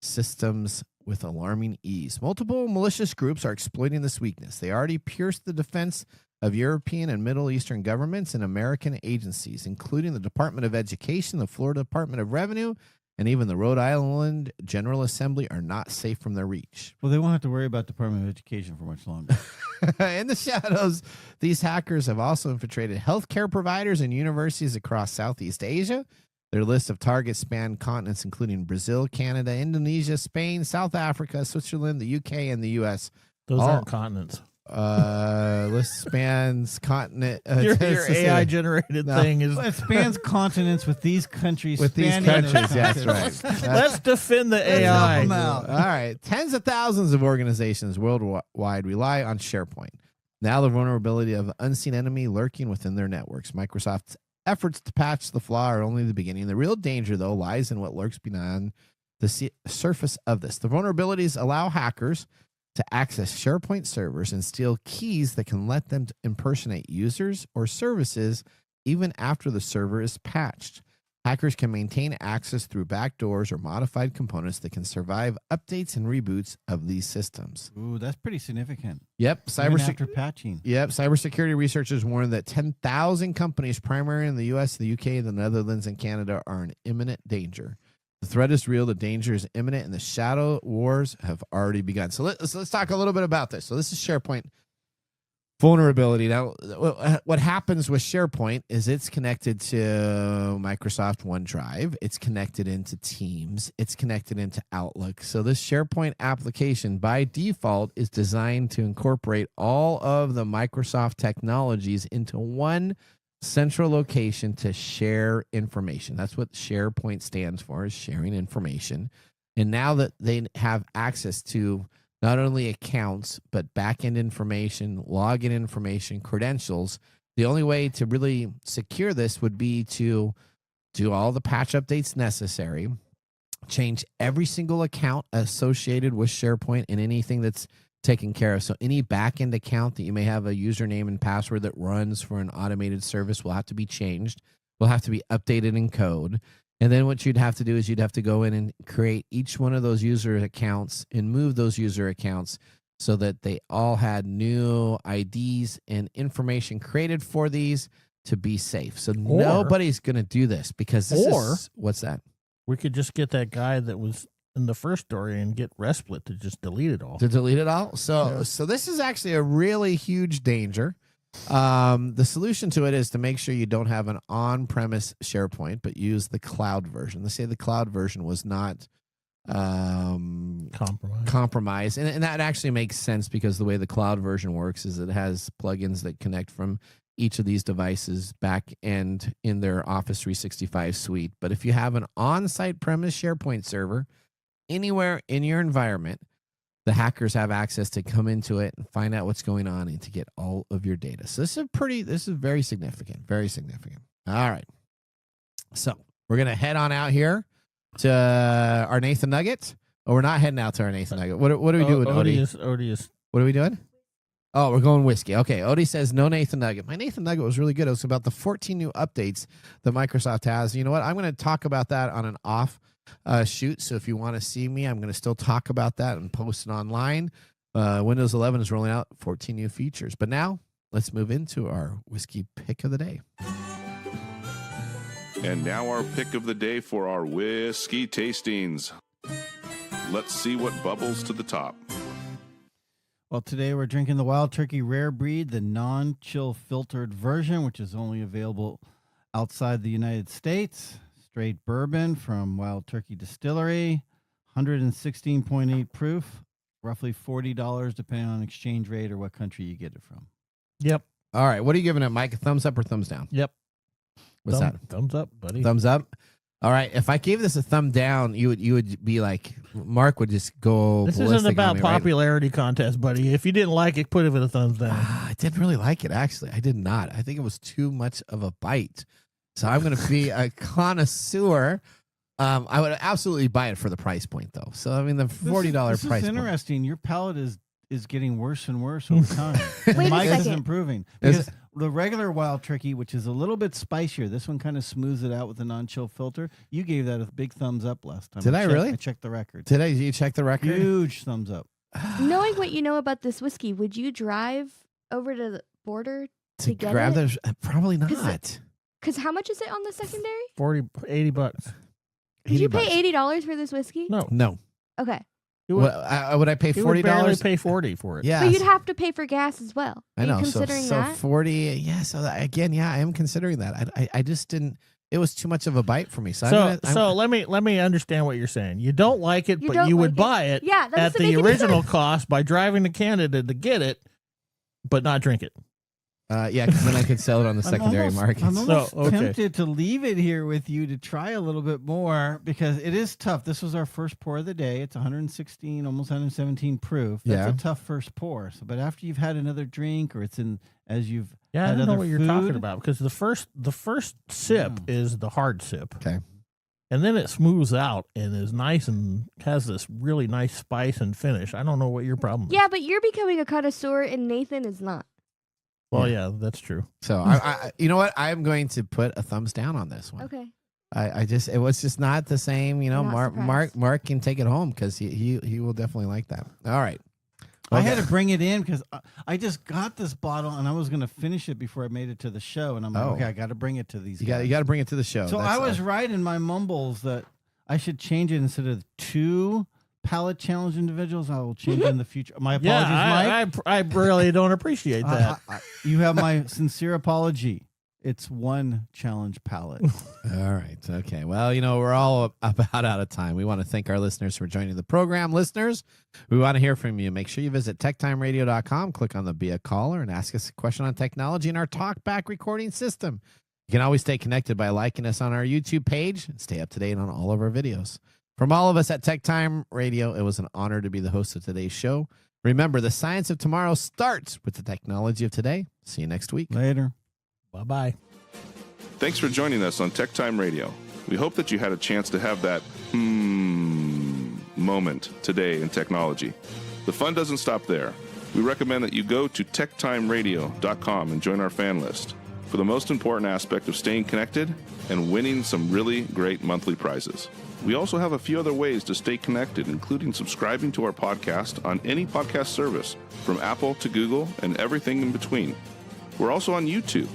systems with alarming ease. Multiple malicious groups are exploiting this weakness. They already pierced the defense of European and Middle Eastern governments and American agencies, including the Department of Education, the Florida Department of Revenue, and even the Rhode Island General Assembly are not safe from their reach. Well, they won't have to worry about Department of Education for much longer. In the shadows, these hackers have also infiltrated healthcare providers and universities across Southeast Asia. Their list of targets span continents including Brazil, Canada, Indonesia, Spain, South Africa, Switzerland, the UK, and the US. Those aren't continents. List spans continent. Your AI generated thing is Well, it spans continents with these countries. with these spanning countries. those That's right. Let's defend the Let's help AI. 'em out. All right. Tens of thousands of organizations worldwide rely on SharePoint. Now the vulnerability of an unseen enemy lurking within their networks. Microsoft's efforts to patch the flaw are only the beginning. The real danger, though, lies in what lurks beyond the surface of this. The vulnerabilities allow hackers to access SharePoint servers and steal keys that can let them impersonate users or services even after the server is patched. Hackers can maintain access through backdoors or modified components that can survive updates and reboots of these systems. Ooh, that's pretty significant. Yep, Even after patching. cybersecurity researchers warn that 10,000 companies, primarily in the U.S., the U.K., the Netherlands, and Canada, are in imminent danger. The threat is real, the danger is imminent, and the shadow wars have already begun. So let's talk a little bit about this. So this is SharePoint vulnerability. Now, what happens with SharePoint is it's connected to Microsoft OneDrive. It's connected into Teams. It's connected into Outlook. So this SharePoint application, by default, is designed to incorporate all of the Microsoft technologies into one central location to share information. That's what SharePoint stands for, is sharing information. And now that they have access to not only accounts, but back-end information, login information, credentials, the only way to really secure this would be to do all the patch updates necessary, change every single account associated with SharePoint and anything that's taken care of. So any back-end account that you may have a username and password that runs for an automated service will have to be changed, will have to be updated in code. And then what you'd have to do is you'd have to go in and create each one of those user accounts and move those user accounts so that they all had new IDs and information created for these to be safe. So nobody's going to do this because this is, what's that? We could just get that guy that was in the first story and get Resplit to just delete it all. To delete it all? So this is actually a really huge danger. The solution to it is to make sure you don't have an on-premise SharePoint, but use the cloud version. They say the cloud version was not compromised. And that actually makes sense because the way the cloud version works is it has plugins that connect from each of these devices back end in their Office 365 suite. But if you have an on-site premise SharePoint server anywhere in your environment, the hackers have access to come into it and find out what's going on and to get all of your data. So this is very significant, very significant. All right. So we're going to head on out here to our Nathan Nugget. Oh, we're not heading out to our Nathan Nugget. What are we doing, Odie? What are we doing? Oh, we're going whiskey. Okay. Odie says no Nathan Nugget. My Nathan Nugget was really good. It was about the 14 new updates that Microsoft has. You know what? I'm going to talk about that on an off shoot. So if you want to see me, I'm going to still talk about that and post it online. Windows 11 is rolling out 14 new features. But now let's move into our whiskey pick of the day. And now our pick of the day for our whiskey tastings. Let's see what bubbles to the top. Well, today we're drinking the Wild Turkey Rare Breed, the non-chill filtered version, which is only available outside the United States. Straight bourbon from Wild Turkey Distillery, 116.8 proof, roughly $40 depending on exchange rate or what country you get it from. Yep. All right. What are you giving it, Mike? A thumbs up or thumbs down? Yep. What's that? Thumbs up, buddy. Thumbs up. All right. If I gave this a thumb down, you would be like, Mark would just go. This ballistic isn't about on me, right? popularity contest, buddy. If you didn't like it, put it with a thumbs down. I didn't really like it, actually. I did not. I think it was too much of a bite. So I'm going to be a connoisseur. I would absolutely buy it for the price point, though. So, I mean, the $40 this price is point. interesting. Your palate is getting worse and worse over time. Wait a Mike's is second. improving. Because the regular Wild Turkey, which is a little bit spicier, this one kind of smooths it out with a non-chill filter. You gave that a big thumbs up last time. Did I really? I checked the record. Today, you check the record? Huge thumbs up. Knowing what you know about this whiskey, would you drive over to the border to get grab it? Probably not. Because how much is it on the secondary? $80. Did you $80. pay $80 for this whiskey? No. No. Okay. You would, Would I pay you would barely $40? pay $40 for it. Yeah. But you'd have to pay for gas as well. I Are know. you considering so that? 40. Yeah. So again, I am considering that. I just didn't. It was too much of a bite for me. So let me understand what you're saying. You don't like it, You but don't you would like it. buy it Yeah, that at doesn't the make any original sense. cost by driving to Canada to get it, but not drink it. yeah, because then I could sell it on the secondary market. I'm almost So, okay. tempted to leave it here with you to try a little bit more because it is tough. This was our first pour of the day. It's 116, almost 117 proof. That's Yeah. a tough first pour. So, but after you've had another drink or it's in as you've Yeah, I had don't know other what you're talking food- about because the first sip is the hard sip. Okay. And then it smooths out and is nice and has this really nice spice and finish. I don't know what your problem is. Yeah, but you're becoming a connoisseur and Nathan is not. Well, yeah, that's true. So I you know what? I'm going to put a thumbs down on this one. Okay. It was just not the same. You know, Not Mark can take it home because he will definitely like that. All right. I had to bring it in because I just got this bottle and I was going to finish it before I made it to the show. And I'm like, okay, I got to bring it to these You guys. got to bring it to the show. So I was right in my mumbles that I should change it instead of 2 palate challenge individuals. I will change it in the future. My apologies, Mike. I really don't appreciate that. You have my sincere apology. It's 1 challenge palate. All right. Okay. Well, you know, we're all about out of time. We want to thank our listeners for joining the program. Listeners, we want to hear from you. Make sure you visit techtimeradio.com, click on the Be a Caller, and ask us a question on technology in our talkback recording system. You can always stay connected by liking us on our YouTube page and stay up to date on all of our videos. From all of us at TechTime Radio, it was an honor to be the host of today's show. Remember, the science of tomorrow starts with the technology of today. See you next week. Later. Bye-bye. Thanks for joining us on TechTime Radio. We hope that you had a chance to have that moment today in technology. The fun doesn't stop there. We recommend that you go to techtimeradio.com and join our fan list for the most important aspect of staying connected and winning some really great monthly prizes. We also have a few other ways to stay connected, including subscribing to our podcast on any podcast service, from Apple to Google and everything in between. We're also on YouTube,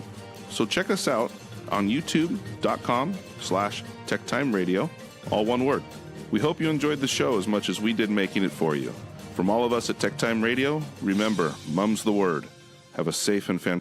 so check us out on youtube.com/techtimeradio, all one word. We hope you enjoyed the show as much as we did making it for you. From all of us at TechTime Radio, remember, mum's the word. Have a safe and fantastic